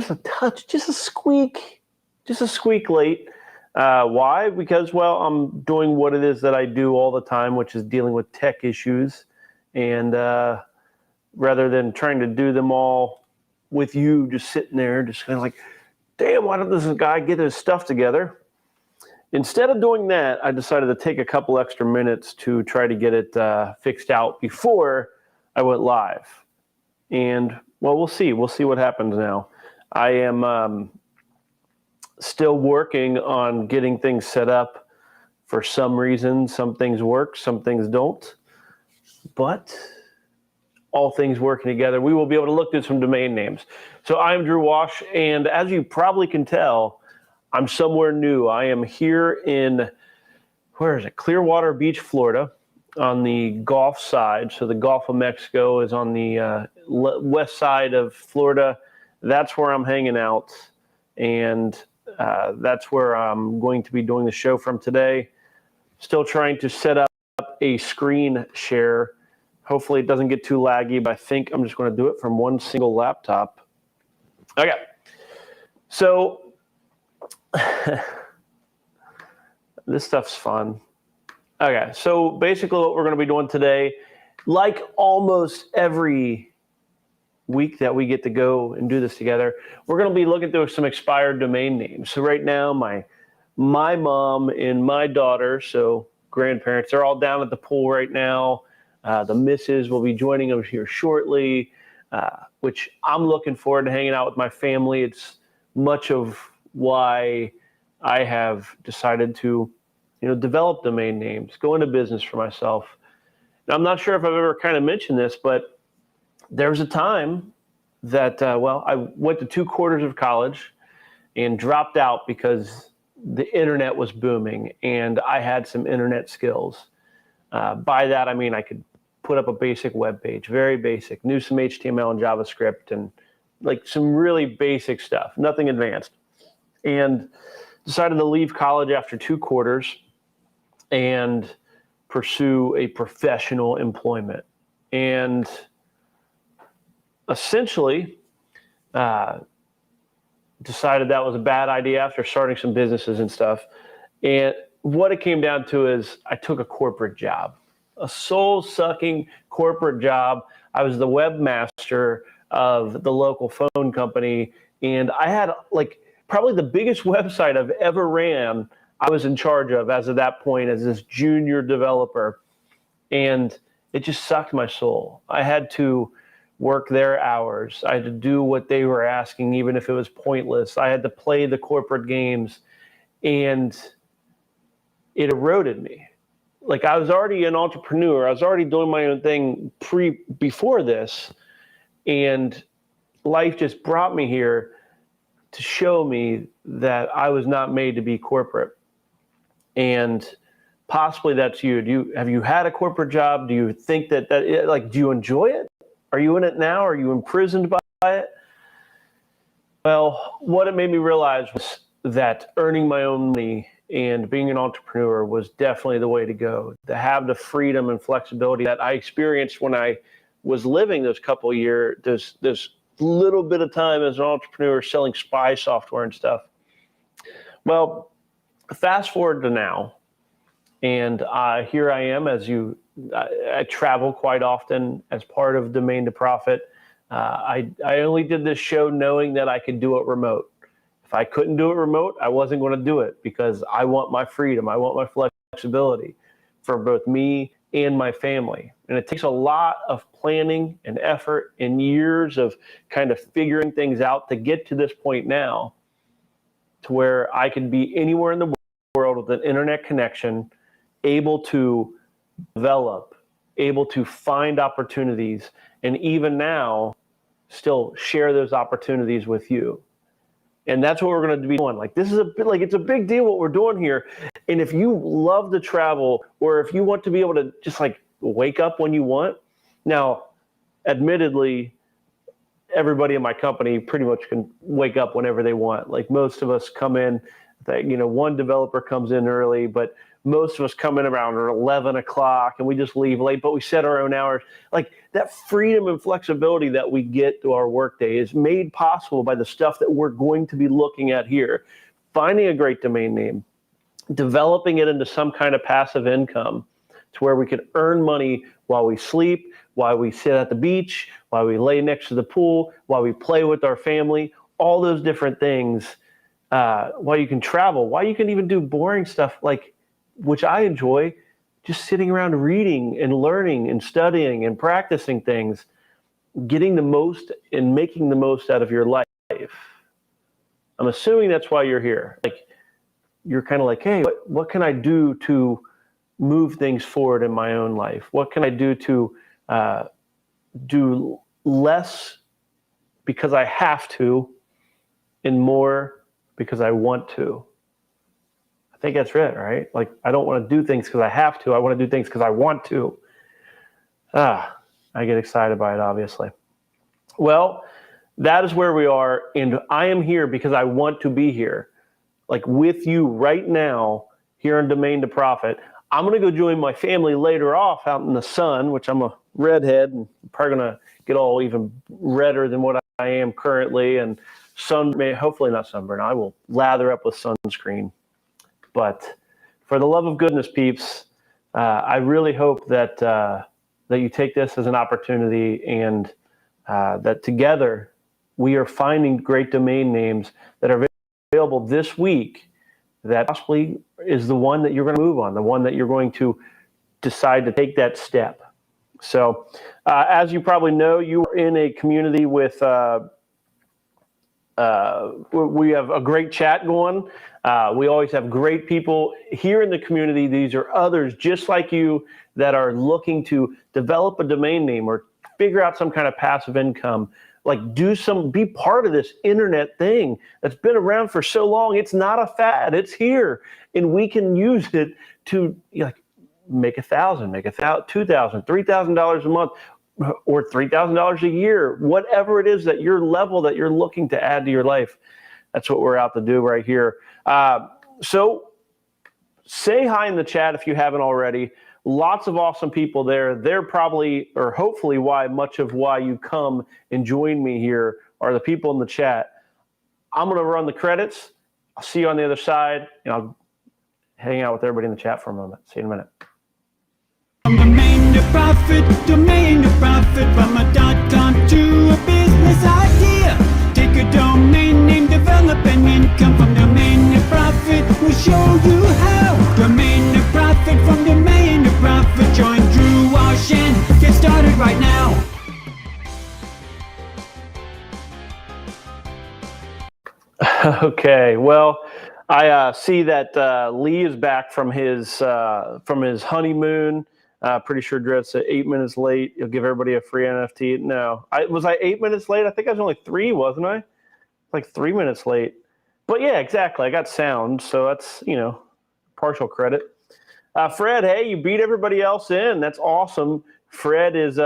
just a touch, just a squeak late. Why? Because, well, I'm doing what it is that I do all the time, which is dealing with tech issues. And rather than trying to do them all with you just sitting there, just kind of like, damn, why doesn't this guy get his stuff together? Instead of doing that, I decided to take a couple extra minutes to try to get it fixed out before I went live. And, well, we'll see. We'll see what happens now. I am still working on getting things set up. For some reason, some things work, some things don't. But all things working together, we will be able to look through some domain names. So I'm Drew Wash, and as you probably can tell, I'm somewhere new. I am here in, where is it? Clearwater Beach, Florida, on the Gulf side. So the Gulf of Mexico is on the west side of Florida. That's where I'm hanging out, and that's where I'm going to be doing the show from today. Still trying to set up a screen share. Hopefully it doesn't get too laggy, but I think I'm just going to do it from one single laptop. Okay. So this stuff's fun. Okay. So basically what we're going to be doing today, like almost every week that we get to go and do this together, we're going to be looking through some expired domain names. So right now, my mom and my daughter, so grandparents, they're all down at the pool right now. The missus will be joining us here shortly, which I'm looking forward to hanging out with my family. It's much of why I have decided to, develop domain names, go into business for myself. And I'm not sure if I've ever kind of mentioned this, but there was a time that, I went to 2 quarters of college and dropped out because the internet was booming and I had some internet skills. By that, I mean I could put up a basic web page, very basic, knew some HTML and JavaScript and like some really basic stuff, nothing advanced. And decided to leave college after 2 quarters and pursue a professional employment. And essentially decided that was a bad idea after starting some businesses and stuff. And what it came down to is I took a corporate job, a soul-sucking corporate job. I was the webmaster of the local phone company, and I had probably the biggest website I've ever ran. I was in charge of as of that point as this junior developer, and it just sucked my soul. I had to work their hours. I had to do what they were asking, even if it was pointless. I had to play the corporate games, and it eroded me. Like I was already an entrepreneur. I was already doing my own thing before this, and life just brought me here to show me that I was not made to be corporate. And possibly that's you. Have you had a corporate job? Do you think that do you enjoy it? Are you in it now? Are you imprisoned by it? Well, what it made me realize was that earning my own money and being an entrepreneur was definitely the way to go. To have the freedom and flexibility that I experienced when I was living those couple of years, this little bit of time as an entrepreneur selling spy software and stuff. Well, fast forward to now, and here I am I travel quite often as part of Domain to Profit. I only did this show knowing that I could do it remote. If I couldn't do it remote, I wasn't going to do it because I want my freedom. I want my flexibility for both me and my family. And it takes a lot of planning and effort and years of kind of figuring things out to get to this point now to where I can be anywhere in the world with an internet connection, able to develop, able to find opportunities, and even now still share those opportunities with you. And that's what we're going to be doing. This is it's a big deal what we're doing here. And if you love to travel, or if you want to be able to just wake up when you want. Now, admittedly, everybody in my company pretty much can wake up whenever they want. Most of us come in, one developer comes in early, but most of us come in around 11 o'clock and we just leave late, but we set our own hours. Like that freedom and flexibility that we get to our workday is made possible by the stuff that we're going to be looking at here. Finding a great domain name, developing it into some kind of passive income to where we can earn money while we sleep, while we sit at the beach, while we lay next to the pool, while we play with our family, all those different things, while you can travel, while you can even do boring stuff like, which I enjoy, just sitting around reading and learning and studying and practicing things, getting the most and making the most out of your life. I'm assuming that's why you're here. Like, you're kind of like, hey, what can I do to move things forward in my own life? What can I do to do less because I have to and more because I want to? I think that's it, right? Like, I don't want to do things because I have to. I want to do things because I want to. I get excited by it, obviously. Well, that is where we are, and I am here because I want to be here, like with you right now here on Domain to Profit. I'm going to go join my family later off out in the sun, which I'm a redhead and probably going to get all even redder than what I am currently, and hopefully not sunburn. I will lather up with sunscreen. But for the love of goodness, peeps, I really hope that that you take this as an opportunity, and that together we are finding great domain names that are available this week that possibly is the one that you're going to move on, the one that you're going to decide to take that step. So as you probably know, you are in a community with, we have a great chat going. We always have great people here in the community. These are others just like you that are looking to develop a domain name or figure out some kind of passive income. Like, be part of this internet thing that's been around for so long. It's not a fad. It's here, and we can use it to make $1,000, make $2,000, $3,000 a month, or $3,000 a year. Whatever it is that your level that you're looking to add to your life, that's what we're out to do right here. So say hi in the chat if you haven't already. Lots of awesome people there. They're probably, or hopefully, much of why you come and join me here are the people in the chat. I'm going to run the credits. I'll see you on the other side, and I'll hang out with everybody in the chat for a moment. See you in a minute. Domain to profit, from a .com to a business idea. Take a domain name, develop an income from domain to profit. We'll show you how. Domain to profit, from domain to profit. Join Drew Walsh and get started right now. Okay, well, I see that Lee is back from his honeymoon. Pretty sure Drett's 8 minutes late. You'll give everybody a free NFT. No, was I 8 minutes late? I think I was only 3, wasn't I? Like 3 minutes late. But yeah, exactly. I got sound, so that's partial credit. Fred, hey, you beat everybody else in. That's awesome. Fred is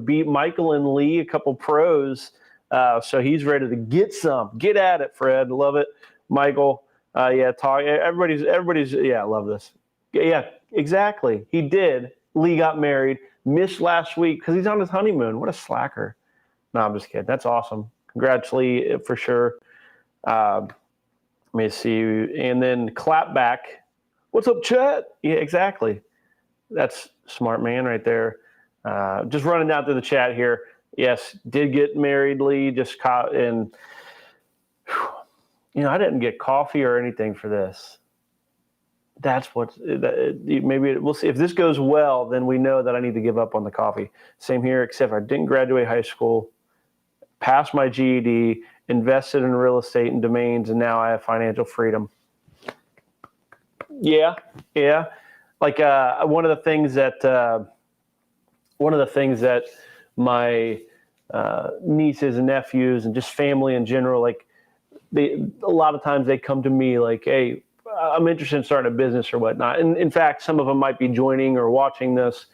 beat Michael and Lee, a couple pros. So he's ready to get some. Get at it, Fred. Love it. Michael, talk. Everybody's. Yeah, I love this. Yeah, exactly. He did. Lee got married. Missed last week because he's on his honeymoon. What a slacker. No, I'm just kidding. That's awesome. Congrats, Lee, for sure. Let me see. And then clap back. What's up, chat? Yeah, exactly. That's smart man right there. Just running down through the chat here. Yes, did get married, Lee. Just caught in. I didn't get coffee or anything for this. That's maybe we'll see. If this goes well, then we know that I need to give up on the coffee. Same here, except I didn't graduate high school, passed my GED, invested in real estate and domains, and now I have financial freedom. Yeah. Like one of the things that my nieces and nephews and just family in general, like a lot of times they come to me like, hey, I'm interested in starting a business or whatnot. And in fact, some of them might be joining or watching this.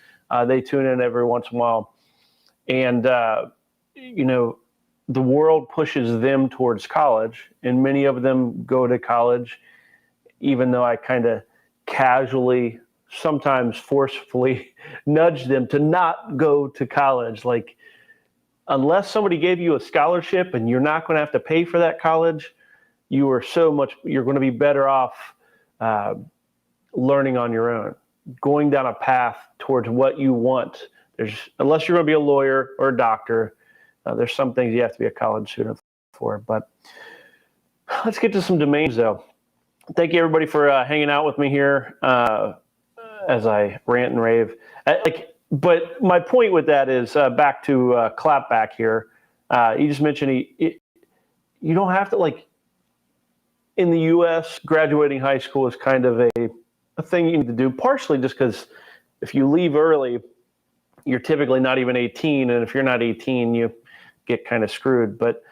They tune in every once in a while. And, the world pushes them towards college, and many of them go to college, even though I kind of casually, sometimes forcefully nudge them to not go to college. Like, unless somebody gave you a scholarship and you're not going to have to pay for that college, you're going to be better off learning on your own, going down a path towards what you want. Unless you're going to be a lawyer or a doctor, there's some things you have to be a college student for. But let's get to some domains, though. Thank you, everybody, for hanging out with me here as I rant and rave. But my point with that is back to Clapback here. You just mentioned you don't have to, like, in the U.S., graduating high school is kind of a thing you need to do, partially just because if you leave early, you're typically not even 18, and if you're not 18, you get kind of screwed. But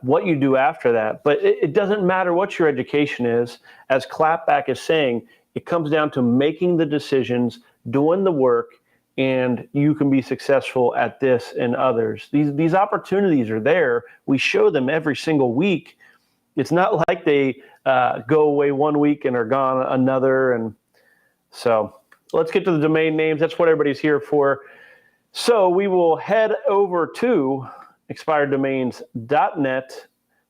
what you do after that, but it doesn't matter what your education is. As Clapback is saying, it comes down to making the decisions, doing the work, and you can be successful at this and others. These opportunities are there. We show them every single week. It's not like they go away one week and are gone another. And so let's get to the domain names. That's what everybody's here for. So we will head over to expireddomains.net.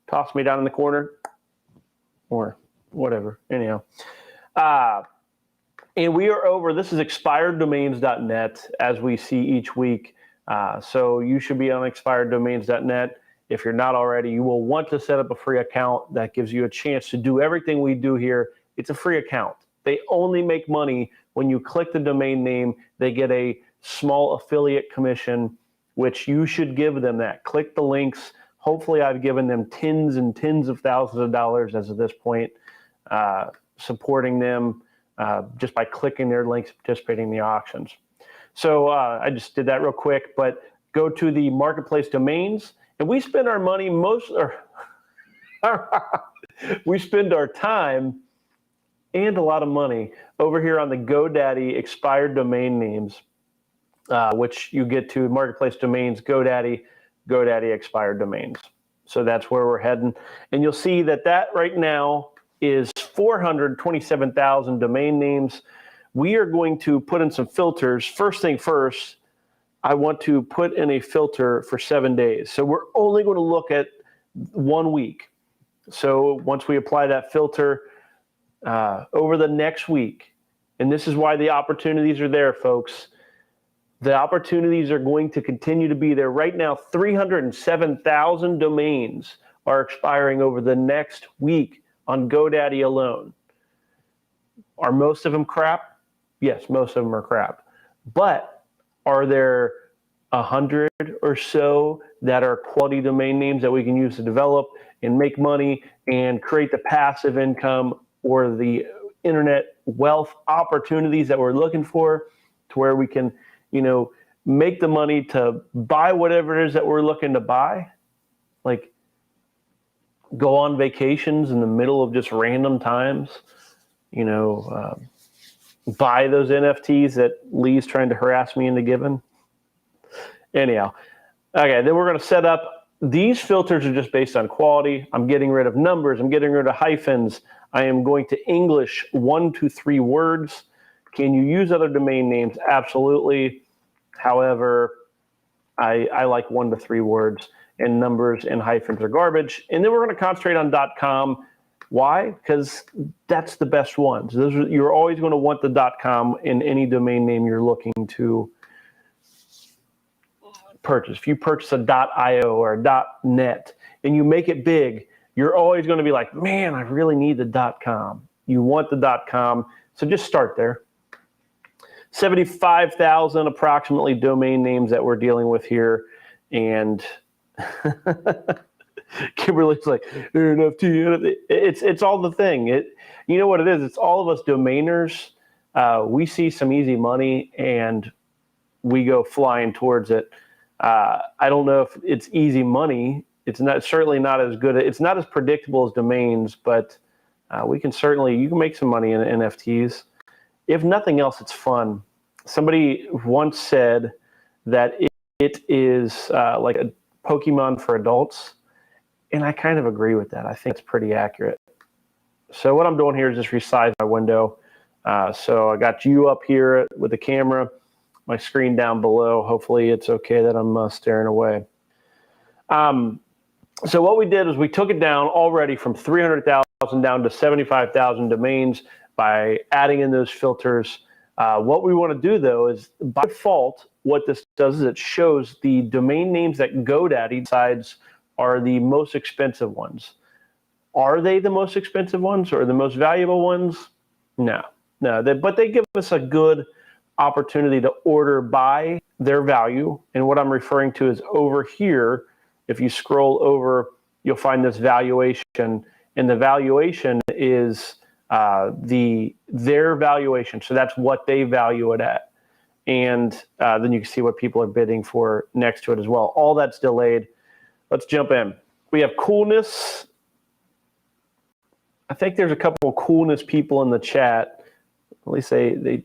Toss me down in the corner or whatever. Anyhow. And we are over, this is expireddomains.net, as we see each week. So you should be on expireddomains.net. If you're not already, you will want to set up a free account that gives you a chance to do everything we do here. It's a free account. They only make money when you click the domain name. They get a small affiliate commission, which you should give them that. Click the links. Hopefully I've given them tens and tens of thousands of dollars as of this point, supporting them just by clicking their links, participating in the auctions. So I just did that real quick, but go to the marketplace domains, and we spend our money we spend our time and a lot of money over here on the GoDaddy expired domain names, which you get to marketplace domains, GoDaddy expired domains. So that's where we're heading. And you'll see that right now is 427,000 domain names. We are going to put in some filters. First thing first, I want to put in a filter for 7 days. So we're only going to look at 1 week. So once we apply that filter over the next week, and this is why the opportunities are there, folks. The opportunities are going to continue to be there. Right now, 307,000 domains are expiring over the next week on GoDaddy alone. Are most of them crap? Yes, most of them are crap. But are there 100 or so that are quality domain names that we can use to develop and make money and create the passive income or the internet wealth opportunities that we're looking for, to where we can, make the money to buy whatever it is that we're looking to buy? Like, go on vacations in the middle of just random times, buy those NFTs that Lee's trying to harass me into giving. Anyhow, okay, then we're going to set up, these filters are just based on quality. I'm getting rid of numbers. I'm getting rid of hyphens. I am going to English 1 to 3 words. Can you use other domain names? Absolutely. However, I like 1 to 3 words, and numbers and hyphens are garbage. And then we're going to concentrate on .com. Why? Because that's the best ones. You're always going to want the .com in any domain name you're looking to purchase. If you purchase a .io or a .net and you make it big, you're always going to be like, man, I really need the .com. You want the .com, so just start there. 75,000 approximately domain names that we're dealing with here, and Kimberly's like, NFT. It's all the thing. You know what it is? It's all of us domainers. We see some easy money and we go flying towards it. I don't know if it's easy money. It's certainly not as good. It's not as predictable as domains, but you can make some money in NFTs. If nothing else, it's fun. Somebody once said that it is like a Pokemon for adults. And I kind of agree with that. I think it's pretty accurate. So what I'm doing here is just resize my window. So I got you up here with the camera, my screen down below. Hopefully it's okay that I'm staring away. So what we did is we took it down already from 300,000 down to 75,000 domains by adding in those filters. What we want to do, though, is by default, what this does is it shows the domain names that GoDaddy decides are the most expensive ones. Are they the most expensive ones or the most valuable ones? No, but they give us a good opportunity to order by their value. And what I'm referring to is over here, if you scroll over, you'll find this valuation, and the valuation is their valuation. So that's what they value it at. And then you can see what people are bidding for next to it as well. All that's delayed. Let's jump in. We have coolness. I think there's a couple of coolness people in the chat. At least they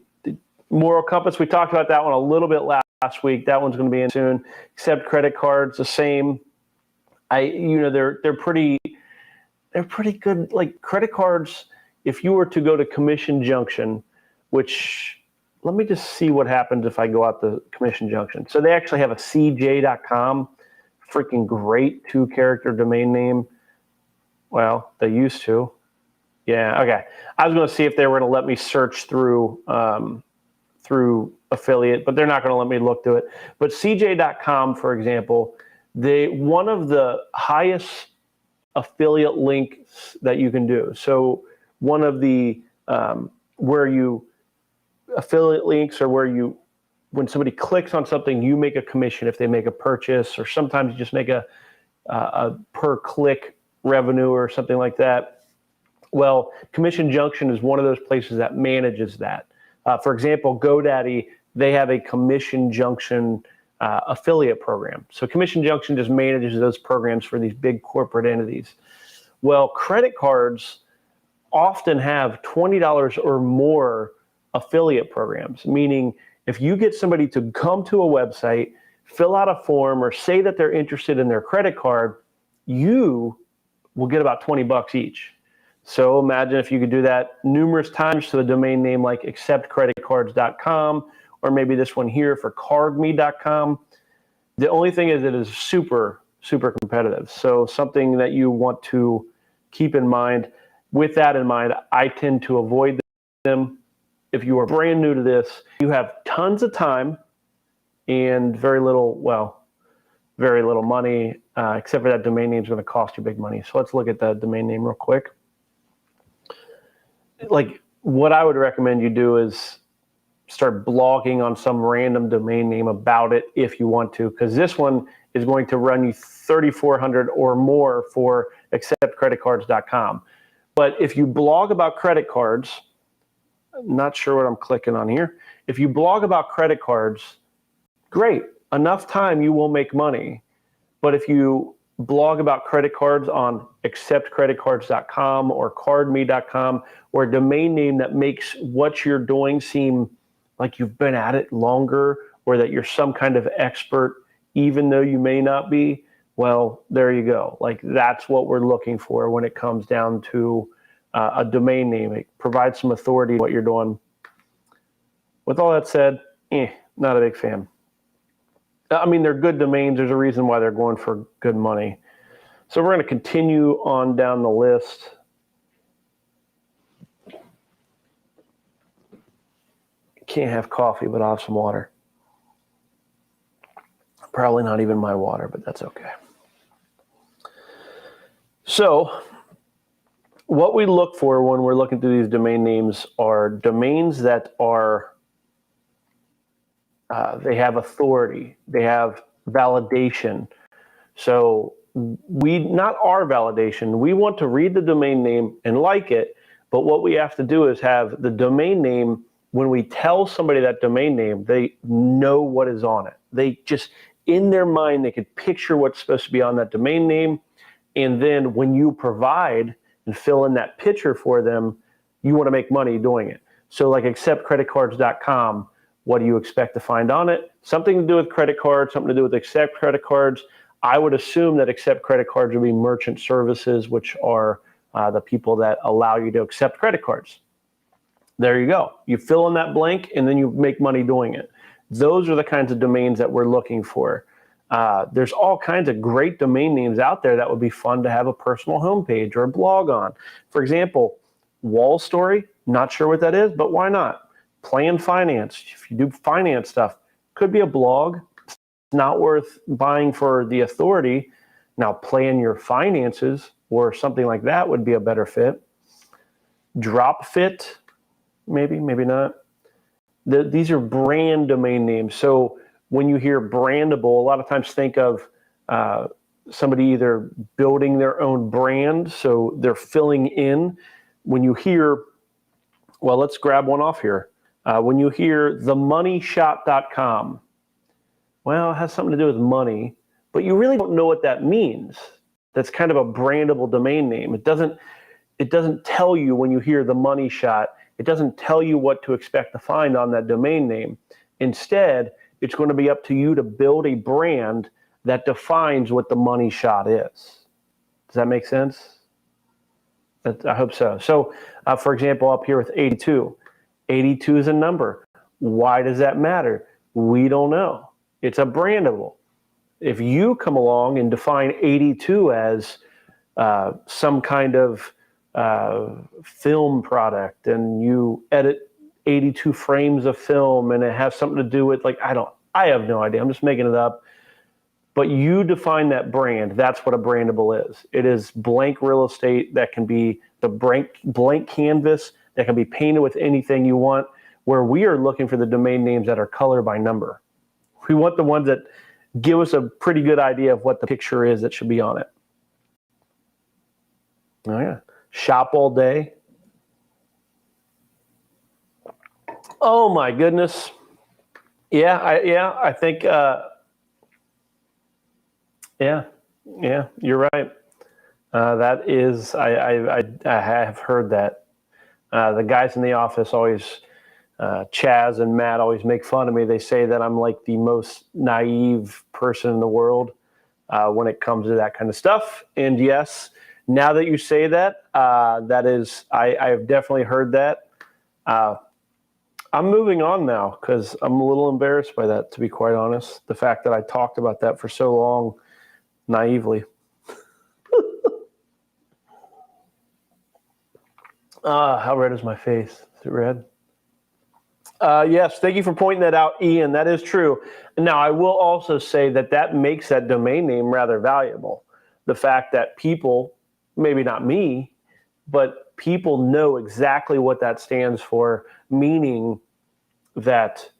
moral compass. We talked about that one a little bit last week. That one's going to be in soon. Accept credit cards, the same. They're pretty good. Like credit cards, if you were to go to Commission Junction, which let me just see what happens if I go out to Commission Junction. So they actually have a cj.com, freaking great 2-character domain name. Well, they used to. Yeah, okay. I was going to see if they were going to let me search through affiliate, but they're not going to let me look through it. But cj.com, for example, one of the highest affiliate links that you can do. So one of the affiliate links are when somebody clicks on something, you make a commission if they make a purchase, or sometimes you just make a per click revenue or something like that. Well, Commission Junction is one of those places that manages that. For example, GoDaddy, they have a Commission Junction affiliate program. So Commission Junction just manages those programs for these big corporate entities. Well, credit cards often have $20 or more affiliate programs, meaning if you get somebody to come to a website, fill out a form, or say that they're interested in their credit card, you will get about $20 each. So imagine if you could do that numerous times to a domain name like acceptcreditcards.com, or maybe this one here for cardme.com. The only thing is it is super, super competitive. So something that you want to keep in mind. With that in mind, I tend to avoid them. If you are brand new to this, you have tons of time and very little money, except for that domain name is going to cost you big money. So let's look at the domain name real quick. Like what I would recommend you do is start blogging on some random domain name about it if you want to, because this one is going to run you $3,400 or more for acceptcreditcards.com. But if you blog about credit cards, I'm not sure what I'm clicking on here. If you blog about credit cards, great. Enough time you will make money. But if you blog about credit cards on acceptcreditcards.com or cardme.com, or a domain name that makes what you're doing seem like you've been at it longer, or that you're some kind of expert, even though you may not be, well, there you go. Like that's what we're looking for when it comes down to a domain name. It provides some authority to what you're doing. With all that said, not a big fan. I mean, they're good domains. There's a reason why they're going for good money. So we're going to continue on down the list. Can't have coffee, but I'll have some water. Probably not even my water, but that's okay. So what we look for when we're looking through these domain names are domains that are they have authority, they have validation. So not our validation. We want to read the domain name and like it, but what we have to do is have the domain name. When we tell somebody that domain name, they know what is on it. They just, in their mind, they could picture what's supposed to be on that domain name. And then when you provide and fill in that picture for them, you want to make money doing it. So like acceptcreditcards.com, what do you expect to find on it? Something to do with credit cards, something to do with Accept Credit Cards. I would assume that Accept Credit Cards would be merchant services, which are the people that allow you to accept credit cards. There you go. You fill in that blank and then you make money doing it. Those are the kinds of domains that we're looking for. There's all kinds of great domain names out there that would be fun to have a personal homepage or a blog on. For example, Wall Story, not sure what that is, but why not? Plan Finance, if you do finance stuff, could be a blog. It's not worth buying for the authority. Now, Plan Your Finances or something like that would be a better fit. Drop Fit, maybe not. These are brand domain names. So when you hear brandable, a lot of times think of somebody either building their own brand, so they're filling in. When you hear, well, let's grab one off here. When you hear themoneyshot.com, well, it has something to do with money, but you really don't know what that means. That's kind of a brandable domain name. It doesn't tell you when you hear the Money Shot, it doesn't tell you what to expect to find on that domain name. Instead, it's going to be up to you to build a brand that defines what the Money Shot is. Does that make sense? I hope so. So, for example, up here with 82. 82 is a number. Why does that matter? We don't know. It's a brandable. If you come along and define 82 as some kind of film product, and you edit 82 frames of film, and it has something to do with, like, I have no idea. I'm just making it up. But you define that brand. That's what a brandable is. It is blank real estate that can be the blank canvas that can be painted with anything you want, where we are looking for the domain names that are color by number. We want the ones that give us a pretty good idea of what the picture is that should be on it. Oh, yeah. Shop all day. Oh, my goodness. Yeah, I think, you're right. That is, I have heard that. The guys in the office always, Chaz and Matt always make fun of me. They say that I'm like the most naive person in the world when it comes to that kind of stuff. And yes, now that you say that, that is, I have definitely heard that. I'm moving on now because I'm a little embarrassed by that, to be quite honest. The fact that I talked about that for so long naively. How red is my face? Is it red? Yes, thank you for pointing that out, Ian. That is true. Now, I will also say that makes that domain name rather valuable. The fact that people, maybe not me, but people know exactly what that stands for, meaning that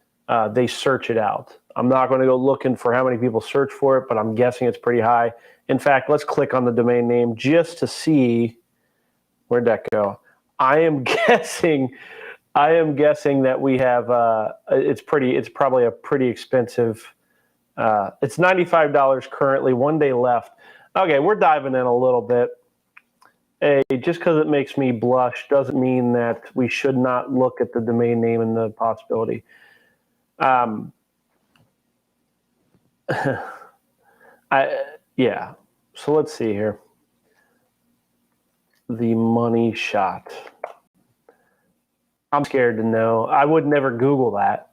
they search it out. I'm not going to go looking for how many people search for it, but I'm guessing it's pretty high. In fact, let's click on the domain name just to see. Where'd that go? I am guessing that we have it's probably a pretty expensive. It's $95 currently, 1 day left. Okay, we're diving in a little bit. Hey, just because it makes me blush doesn't mean that we should not look at the domain name and the possibility. Yeah. So let's see here. The Money Shot. I'm scared to know. I would never Google that,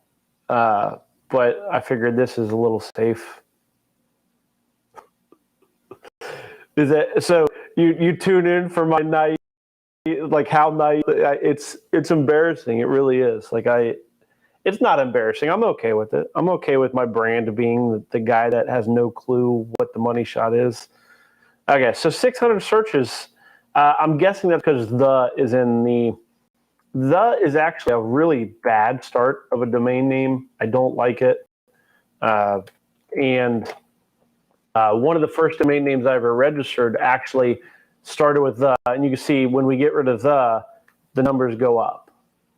but I figured this is a little safe. Is that so? You tune in for my night, like how night? It's embarrassing. It really is. Like it's not embarrassing. I'm okay with it. I'm okay with my brand being the guy that has no clue what the Money Shot is. Okay, so 600 searches. I'm guessing that's because the is in the. The is actually a really bad start of a domain name. I don't like it. And one of the first domain names I ever registered actually started with the, and you can see when we get rid of the numbers go up.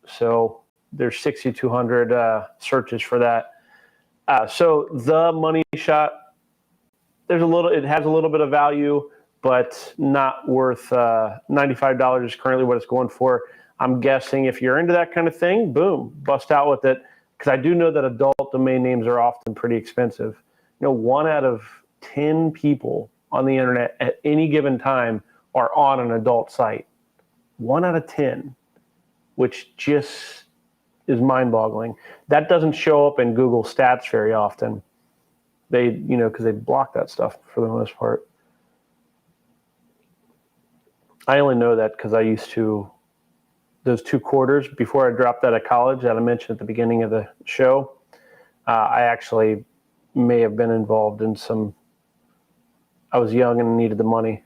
So there's 6,200 searches for that. So the Money Shot, it has a little bit of value, but not worth $95 is currently what it's going for. I'm guessing if you're into that kind of thing, boom, bust out with it. Because I do know that adult domain names are often pretty expensive. 1 out of 10 people on the internet at any given time are on an adult site. 1 out of 10. which just is mind-boggling. That doesn't show up in Google Stats very often. They, because they block that stuff for the most part. I only know that because I used to, those 2 quarters before I dropped out of college that I mentioned at the beginning of the show, I actually may have been involved in some, I was young and needed the money.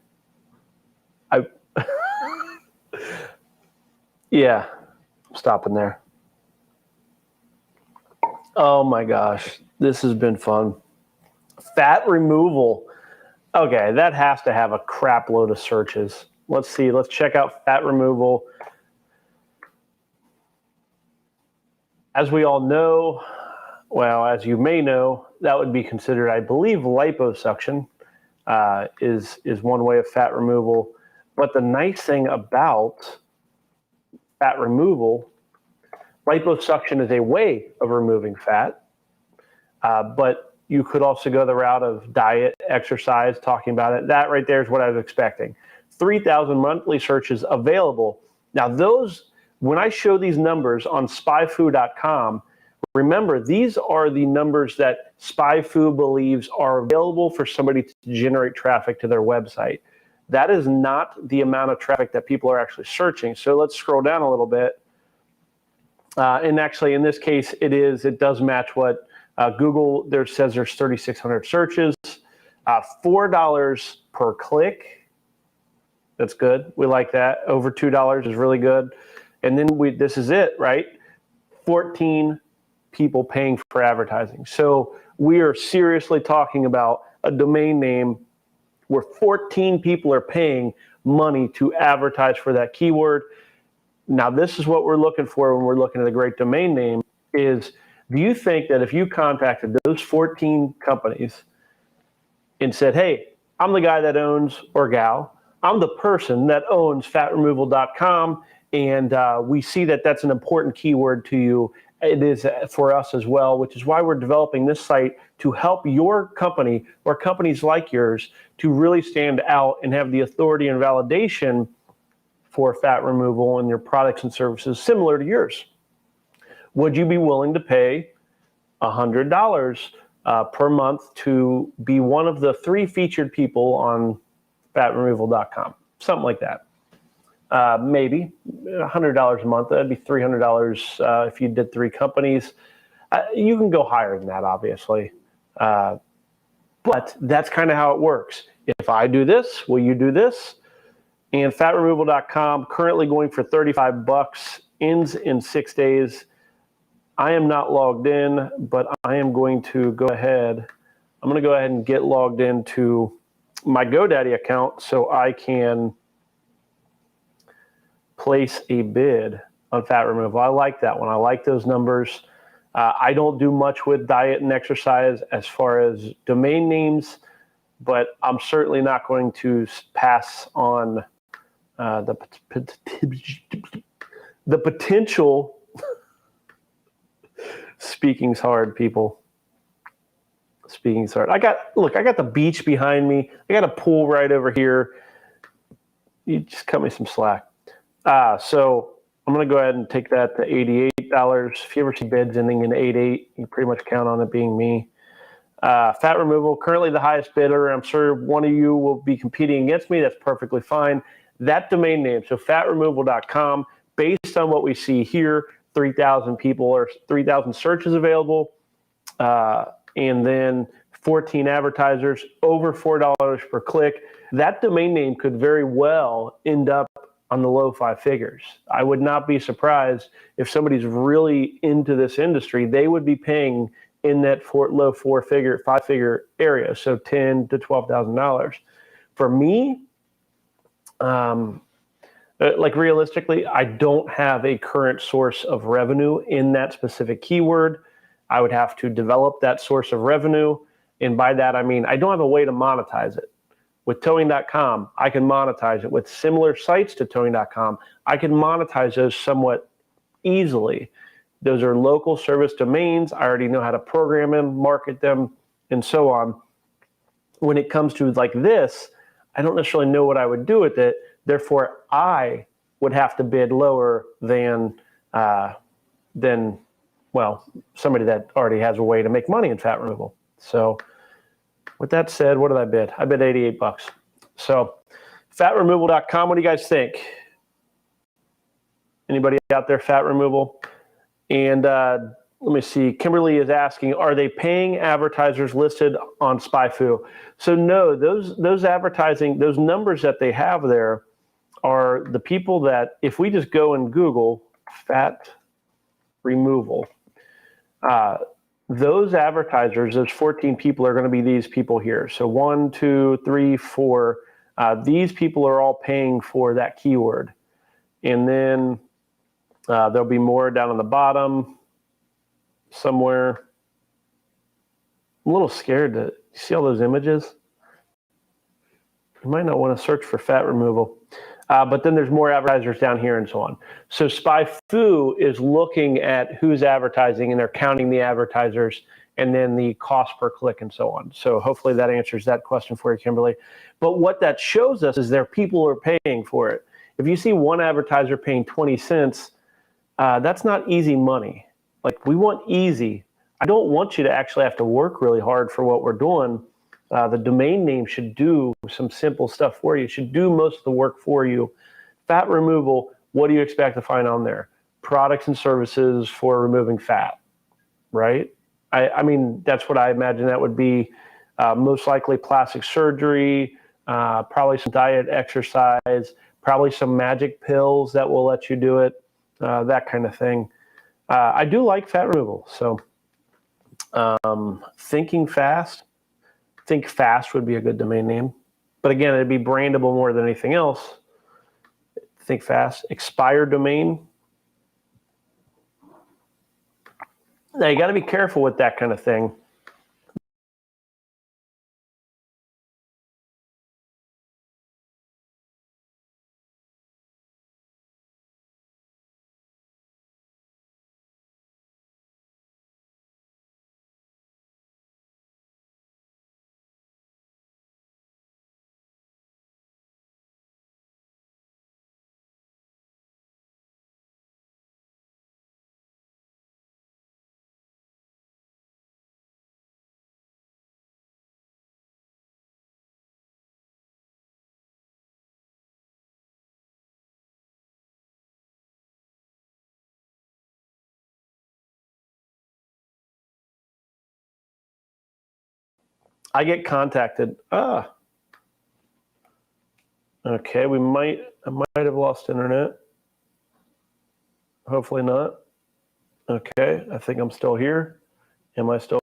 Yeah, I'm stopping there. Oh my gosh, this has been fun. Fat removal. Okay, that has to have a crap load of searches. Let's see, let's check out fat removal. As we all know, well, as you may know, that would be considered, I believe, liposuction is one way of fat removal. But the nice thing about fat removal, liposuction is a way of removing fat, but you could also go the route of diet, exercise, talking about it. That right there is what I was expecting. 3,000 monthly searches available. Now those, when I show these numbers on spyfoo.com, remember, these are the numbers that SpyFoo believes are available for somebody to generate traffic to their website. That is not the amount of traffic that people are actually searching. So let's scroll down a little bit. And actually, in this case, it does match what Google says there's 3,600 searches, $4 per click. That's good. We like that. Over $2 is really good. And then this is it, right? 14 people paying for advertising. So we are seriously talking about a domain name where 14 people are paying money to advertise for that keyword. Now, this is what we're looking for when we're looking at a great domain name is, do you think that if you contacted those 14 companies and said, hey, I'm the guy that owns, or gal, I'm the person that owns fatremoval.com, and we see that that's an important keyword to you. It is for us as well, which is why we're developing this site to help your company or companies like yours to really stand out and have the authority and validation for fat removal and your products and services similar to yours. Would you be willing to pay $100 per month to be one of the 3 featured people on fatremoval.com? Something like that. Maybe $100 a month. That'd be $300 if you did 3 companies. You can go higher than that, obviously. But that's kind of how it works. If I do this, will you do this? And fatremoval.com currently going for $35, ends in 6 days. I am not logged in, but I am going to go ahead. I'm going to go ahead and get logged into my GoDaddy account so I can place a bid on fat removal. I like that one. I like those numbers. I don't do much with diet and exercise as far as domain names, but I'm certainly not going to pass on the potential. Speaking's hard, people. Speaking's hard. I got the beach behind me. I got a pool right over here. You just cut me some slack. So I'm going to go ahead and take that to $88. If you ever see bids ending in 88, you pretty much count on it being me. Fat removal, currently the highest bidder. I'm sure one of you will be competing against me. That's perfectly fine. That domain name, so fatremoval.com, based on what we see here, 3,000 people or 3,000 searches available, and then 14 advertisers, over $4 per click. That domain name could very well end up on the low 5 figures. I would not be surprised if somebody's really into this industry, they would be paying in that low 5-figure area, so $10,000 to $12,000. For me, like realistically, I don't have a current source of revenue in that specific keyword. I would have to develop that source of revenue. And by that, I mean, I don't have a way to monetize it. With towing.com, I can monetize it. With similar sites to towing.com, I can monetize those somewhat easily. Those are local service domains. I already know how to program them, market them, and so on. When it comes to like this, I don't necessarily know what I would do with it. Therefore, I would have to bid lower than well, somebody that already has a way to make money in fat removal. So with that said, what did I bid? I bid $88. So fatremoval.com, what do you guys think? Anybody out there, fat removal? And let me see, Kimberly is asking, are they paying advertisers listed on SpyFu? So no, those advertising, those numbers that they have there are the people that, if we just go and Google fat removal, those advertisers, those 14 people are going to be these people here. So 1, 2, 3, 4, these people are all paying for that keyword. And then there'll be more down on the bottom somewhere. I'm a little scared to see all those images. You might not want to search for fat removal. But then there's more advertisers down here and so on. So SpyFu is looking at who's advertising, and they're counting the advertisers and then the cost per click and so on. So hopefully that answers that question for you, Kimberly. But what that shows us is there people are paying for it. If you see one advertiser paying 20 cents, that's not easy money. Like, we want easy. I don't want you to actually have to work really hard for what we're doing. The domain name should do some simple stuff for you. It should do most of the work for you. Fat removal, what do you expect to find on there? Products and services for removing fat, right? I mean, that's what I imagine that would be. Most likely plastic surgery, probably some diet, exercise, probably some magic pills that will let you do it, that kind of thing. I do like fat removal. So thinking fast. Think Fast would be a good domain name. But again, it'd be brandable more than anything else. Think Fast. Expired domain. Now, you got to be careful with that kind of thing. I get contacted. Okay, I might have lost internet. Hopefully not. Okay, I think I'm still here. Am I still?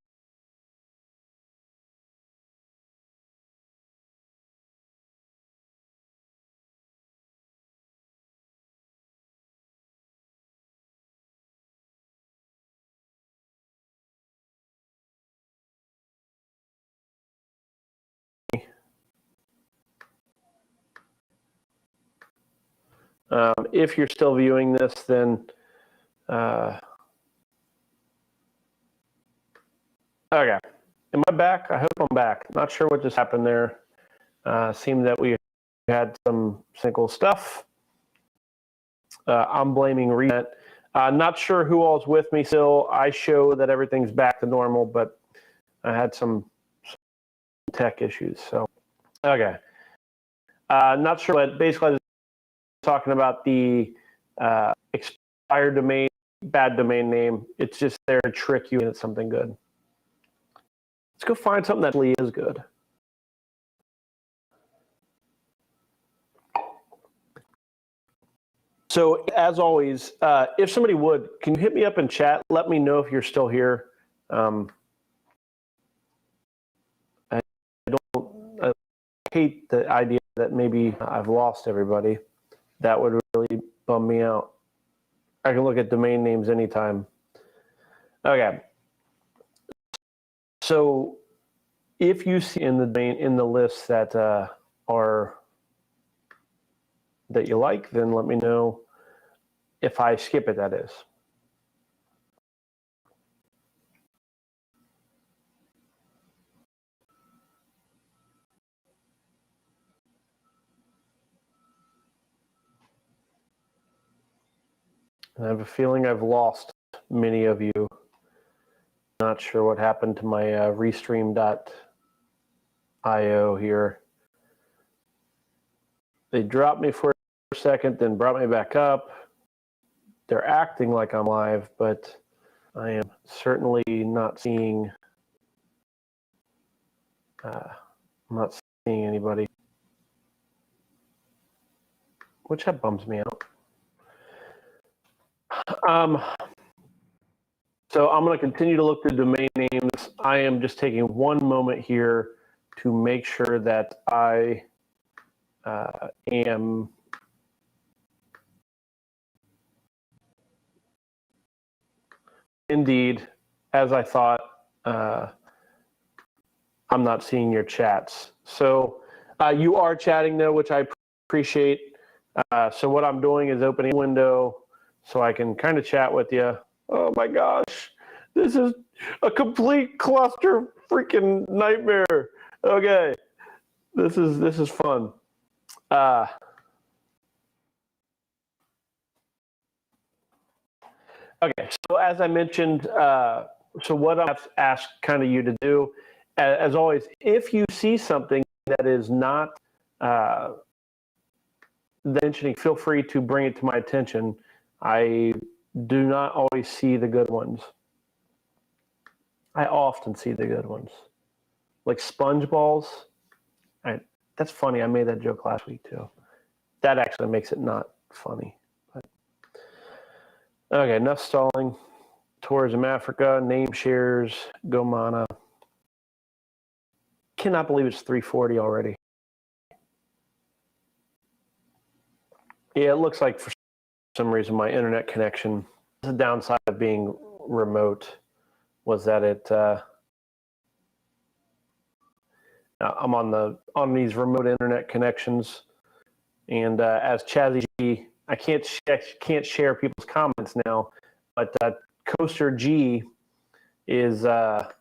If you're still viewing this, then okay. Am I back? I hope I'm back. Not sure what just happened there. Seemed that we had some single stuff. I'm blaming Renet. Not sure who all's with me still. I show that everything's back to normal, but I had some tech issues. So, okay. Not sure, but basically I was talking about the expired domain, bad domain name. It's just there to trick you into something good. Let's go find something that really is good. So as always, if somebody would, can you hit me up in chat? Let me know if you're still here. I hate the idea that maybe I've lost everybody. That would really bum me out. I can look at domain names anytime. Okay. So if you see in the list that are that you like, then let me know. If I skip it, that is. I have a feeling I've lost many of you. Not sure what happened to my Restream.io here. They dropped me for a second, then brought me back up. They're acting like I'm live, but I am certainly not seeing anybody, which that bums me out. So I'm going to continue to look through domain names. I am just taking one moment here to make sure that I am indeed, as I thought. I'm not seeing your chats. So you are chatting though, which I appreciate. So what I'm doing is opening a window so I can kind of chat with you. Oh my gosh, this is a complete cluster freaking nightmare. Okay, this is fun. Okay, so as I mentioned, so what I've asked kind of you to do, as always, if you see something that is not mentioning, feel free to bring it to my attention. I do not always see the good ones. I often see the good ones. Like sponge balls. That's funny. I made that joke last week too. That actually makes it not funny. But. Okay, enough stalling. Tourism Africa, name shares, Gomana. Cannot believe it's 3:40 already. Yeah, it looks like for some reason my internet connection, the downside of being remote was that it I'm on these remote internet connections, and as Chazzy G, I can't share people's comments now, but Coaster G is off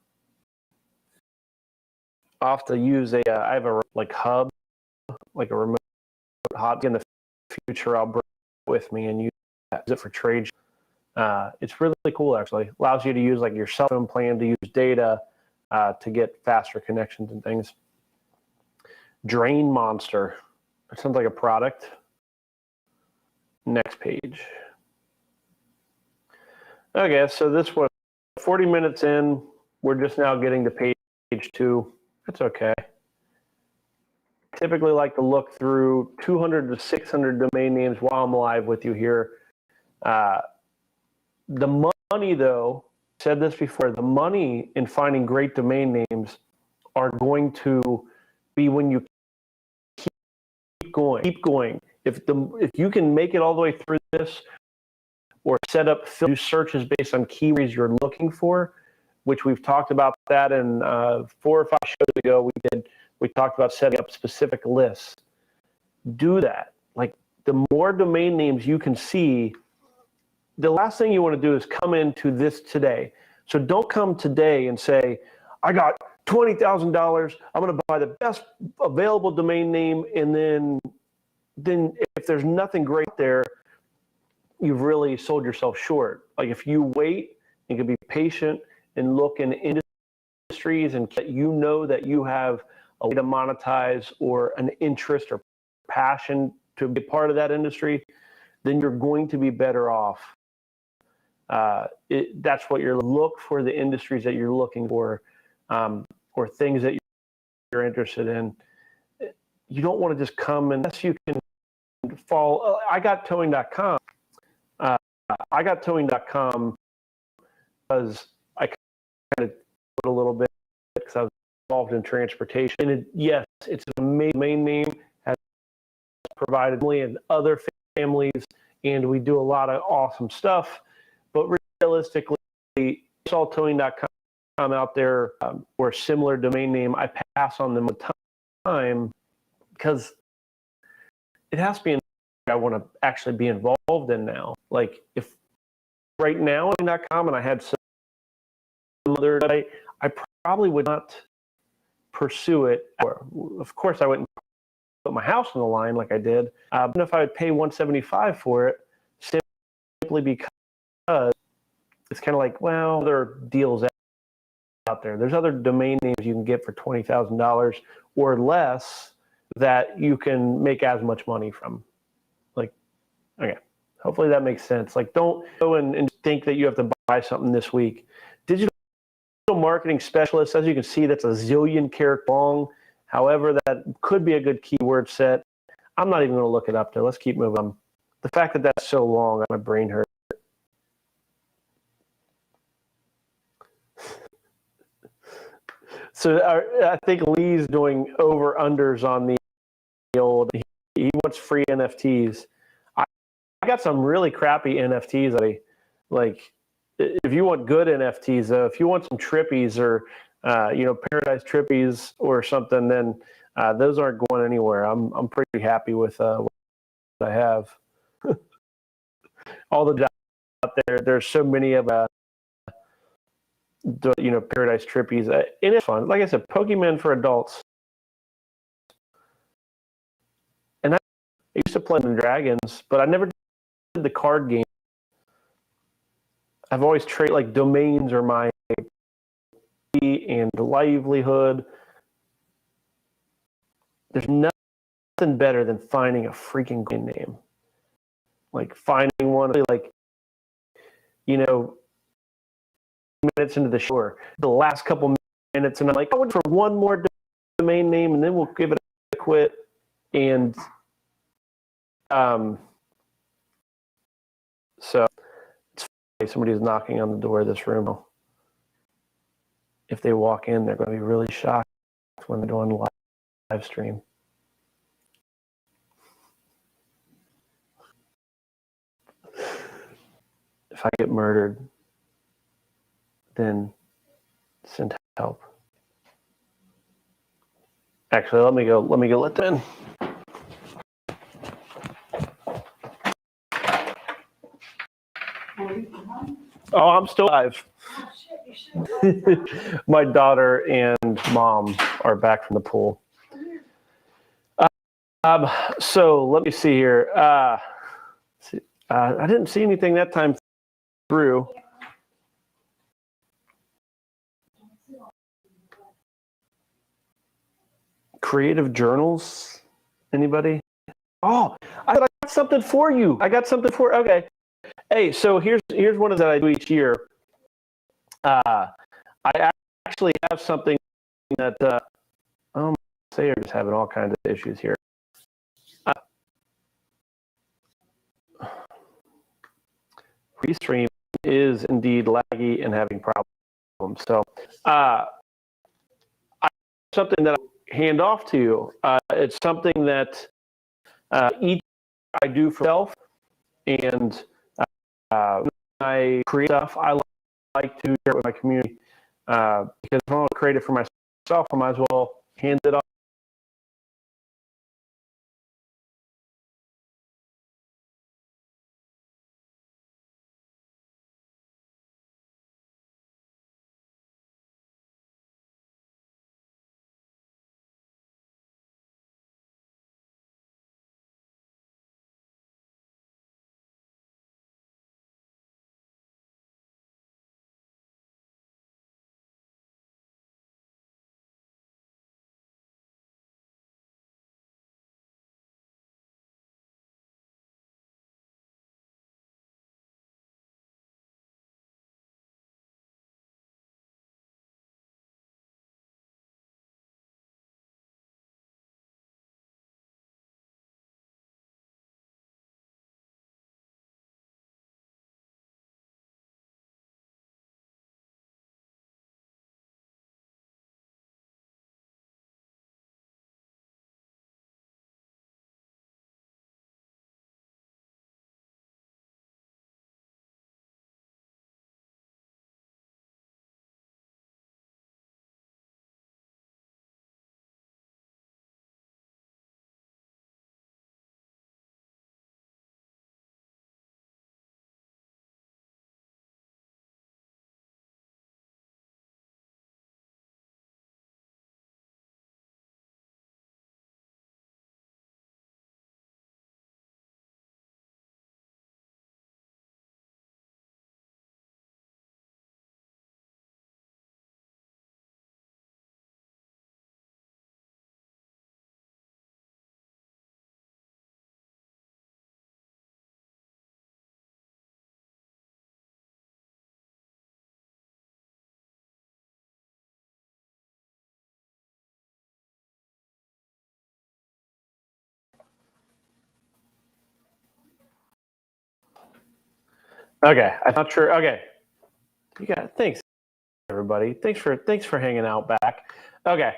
to use I have a hub, like a remote hot. In the future, I'll bring it with me and use it for trade. It's really cool, actually. Allows you to use like your cell phone plan to use data to get faster connections and things. Drain Monster. That sounds like a product. Next page. Okay, so this was 40 minutes in. We're just now getting to page 2. That's okay. Typically like to look through 200 to 600 domain names while I'm live with you here. The money, though, said this before, the money in finding great domain names are going to be when you keep going. If you can make it all the way through this, or set up do searches based on keywords you're looking for, which we've talked about that in 4 or 5 shows ago. We talked about setting up specific lists. Do that. Like the more domain names you can see, the last thing you want to do is come into this today. So don't come today and say, I got $20,000. I'm going to buy the best available domain name, and then if there's nothing great there, you've really sold yourself short. Like if you wait, you can be patient and look in industries and you know that you have a way to monetize or an interest or passion to be part of that industry, then you're going to be better off. That's what you're look for, the industries that you're looking for, or things that you're interested in. You don't want to just come unless you can fall. I got towing.com. I got towing.com because I kind of put a little bit because I was involved in transportation. And yes, it's an amazing domain name, has provided me and other families, and we do a lot of awesome stuff. But realistically, I saw towing.com out there or a similar domain name. I pass on them a time because it has to be I want to actually be involved in now. Like if right now .com and I had some other, I probably would not pursue it. Or, of course, I wouldn't put my house on the line like I did. But if I would pay $175 for it, simply simply because it's kind of like, well, there are deals out there. There's other domain names you can get for $20,000 or less that you can make as much money from. Like, okay, hopefully that makes sense. Like, don't go and think that you have to buy something this week. Digital marketing specialist, as you can see, that's a zillion character long. However, that could be a good keyword set. I'm not even going to look it up there. Let's keep moving on. The fact that that's so long, my brain hurts. So I think Lee's doing over-unders on the old. He wants free NFTs. I got some really crappy NFTs. Like, if you want good NFTs, if you want some trippies or Paradise Trippies or something, then those aren't going anywhere. I'm pretty happy with what I have. All the jobs out there. There's so many of Paradise Trippies, and it's fun. Like I said, Pokemon for adults. And I used to play the Dragons, but I never did the card game. I've always traded, like, domains are my and livelihood. There's nothing better than finding a freaking name. Like, finding one, like, minutes into the show, the last couple minutes, and I'm like, I went for one more domain name, and then we'll give it a quit. And so it's funny, somebody's knocking on the door of this room. If they walk in, they're going to be really shocked when they're doing live stream. If I get murdered, then send help. Actually, let me go let them in. Oh, I'm still alive. My daughter and mom are back from the pool. So let me see here. I didn't see anything that time through. Creative journals? Anybody? Oh, I got something for you. Okay. Hey, so here's one of that I do each year. I actually have something that say I'm just having all kinds of issues here. Restream is indeed laggy and having problems. So I have something that I hand off to you. It's something that each I do for myself, and when I create stuff, I like to share it with my community because if I want to create it for myself, I might as well hand it off. Okay, I'm not sure. Okay, you got thanks everybody. Thanks for hanging out back. Okay,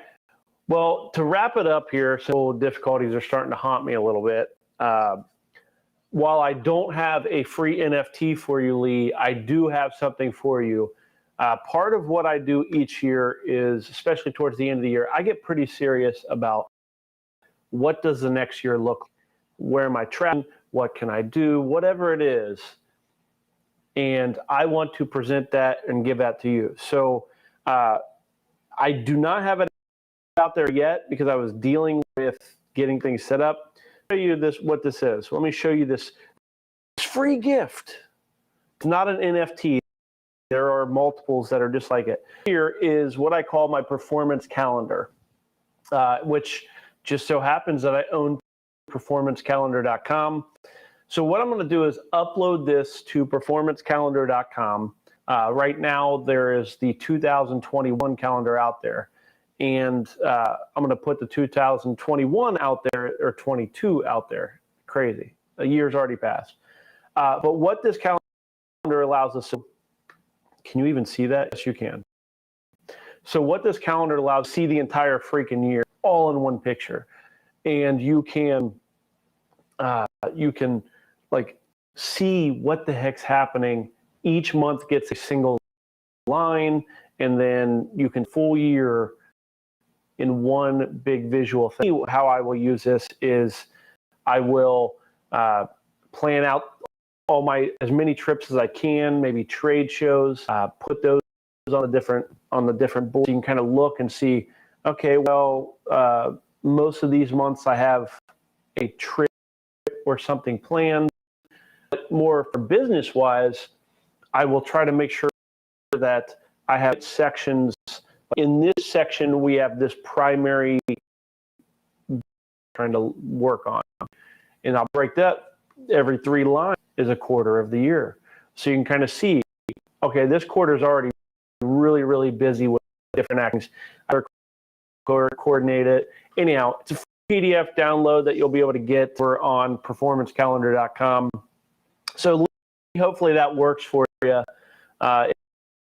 well to wrap it up here, so difficulties are starting to haunt me a little bit. While I don't have a free NFT for you, Lee, I do have something for you. Part of what I do each year is, especially towards the end of the year, I get pretty serious about what does the next year look like? Where am I tracking? What can I do? Whatever it is. And I want to present that and give that to you. So I do not have it out there yet because I was dealing with getting things set up. I'll show you this, what this is. Let me show you this free gift. It's not an NFT. There are multiples that are just like it. Here is what I call my performance calendar, which just so happens that I own performancecalendar.com. So what I'm going to do is upload this to performancecalendar.com. Right now, there is the 2021 calendar out there. And I'm going to put the 2021 out there, or 22 out there. Crazy. A year's already passed. But what this calendar allows us to, can you even see that? Yes, you can. So what this calendar allows, see the entire freaking year all in one picture. And you can like see what the heck's happening. Each month gets a single line, and then you can full year in one big visual thing. How I will use this is I will plan out as many trips as I can, maybe trade shows, put those on the different boards. You can kind of look and see, okay, well, most of these months I have a trip or something planned. But more for business wise, I will try to make sure that I have sections. In this section, we have this primary trying to work on, and I'll break that. Every 3 lines is a quarter of the year. So you can kind of see, okay, this quarter is already really, really busy with different actions. I coordinate it. Anyhow, it's a PDF download that you'll be able to get on performancecalendar.com. So hopefully that works for you.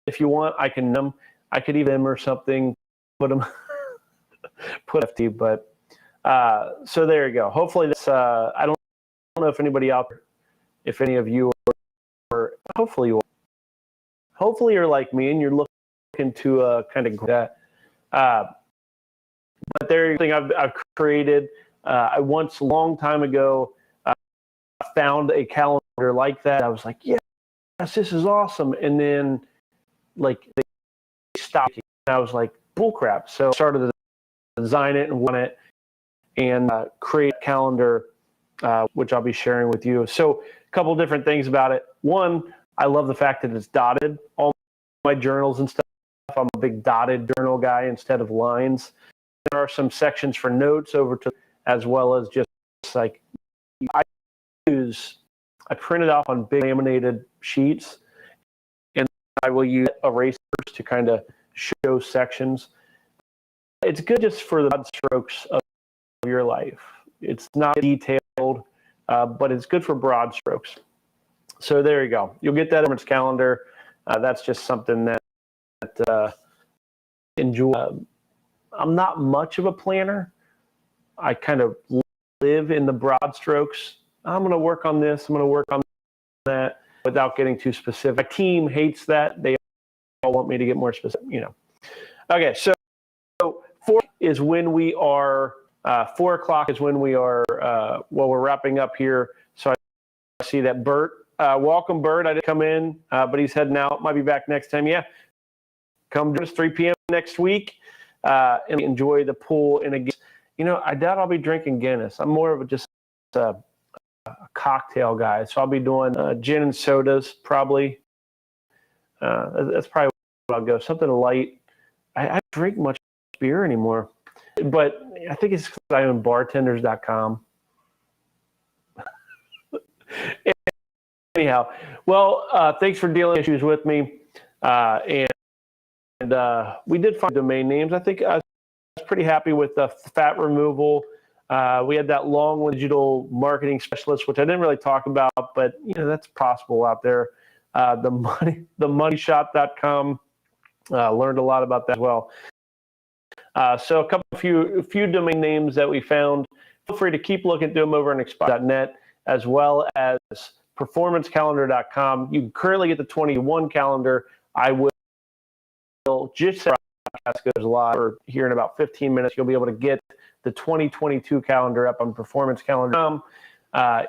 If you want, I could even or something, put FT, but so there you go. Hopefully this, I don't know if anybody out there, if any of you are, hopefully you're like me and you're looking to kind of that. But there's thing I've created. I once, a long time ago, found a calendar like that. I was like, yes, this is awesome. And then like they stopped. And I was like, bullcrap. So I started to design it and want it and create a calendar, which I'll be sharing with you. So a couple different things about it. One, I love the fact that it's dotted. All my journals and stuff, I'm a big dotted journal guy instead of lines. There are some sections for notes over to, as well as just like I print it off on big laminated sheets, and I will use erasers to kind of show sections. It's good just for the broad strokes of your life. It's not detailed, but it's good for broad strokes. So there you go. You'll get that performance calendar. That's just something that enjoy. I'm not much of a planner. I kind of live in the broad strokes. I'm going to work on this. I'm going to work on that without getting too specific. My team hates that. They all want me to get more specific, you know. Okay, so 4 is when we are, 4 o'clock is when we are, well, we're wrapping up here. So I see that Bert, welcome Bert. I didn't come in, but he's heading out. Might be back next time. Yeah, come to us 3 p.m. next week. And enjoy the pool. And again, you know, I doubt I'll be drinking Guinness. I'm more of just a cocktail guy. So I'll be doing gin and sodas probably. That's probably what I'll go. Something light. I don't drink much beer anymore. But I think it's because I own bartenders.com. Anyhow, well, thanks for dealing with issues with me. And we did find domain names. I think I was pretty happy with the fat removal. We had that long digital marketing specialist, which I didn't really talk about, but you know that's possible out there. themoneyshop.com. Learned a lot about that as well. So a few domain names that we found. Feel free to keep looking through them over on expire.net, as well as performancecalendar.com. You can currently get the 21 calendar. I will just say podcast goes live, or here in about 15 minutes, you'll be able to get the 2022 calendar up on performancecalendar.com.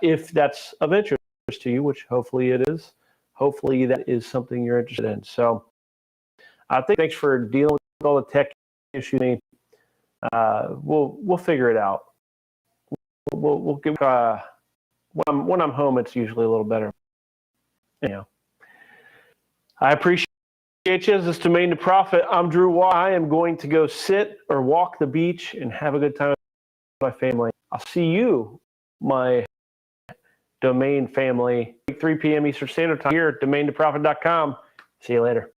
If that's of interest to you, which hopefully it is. Hopefully that is something you're interested in. So thanks for dealing with all the tech issues. We'll figure it out. We'll give when I'm home, it's usually a little better. Anyhow, I appreciate you. This is Domain to Profit. I'm Drew Waugh. I am going to go sit or walk the beach and have a good time with my family. I'll see you, my domain family, 3 p.m. Eastern Standard Time here at domaintoprofit.com. See you later.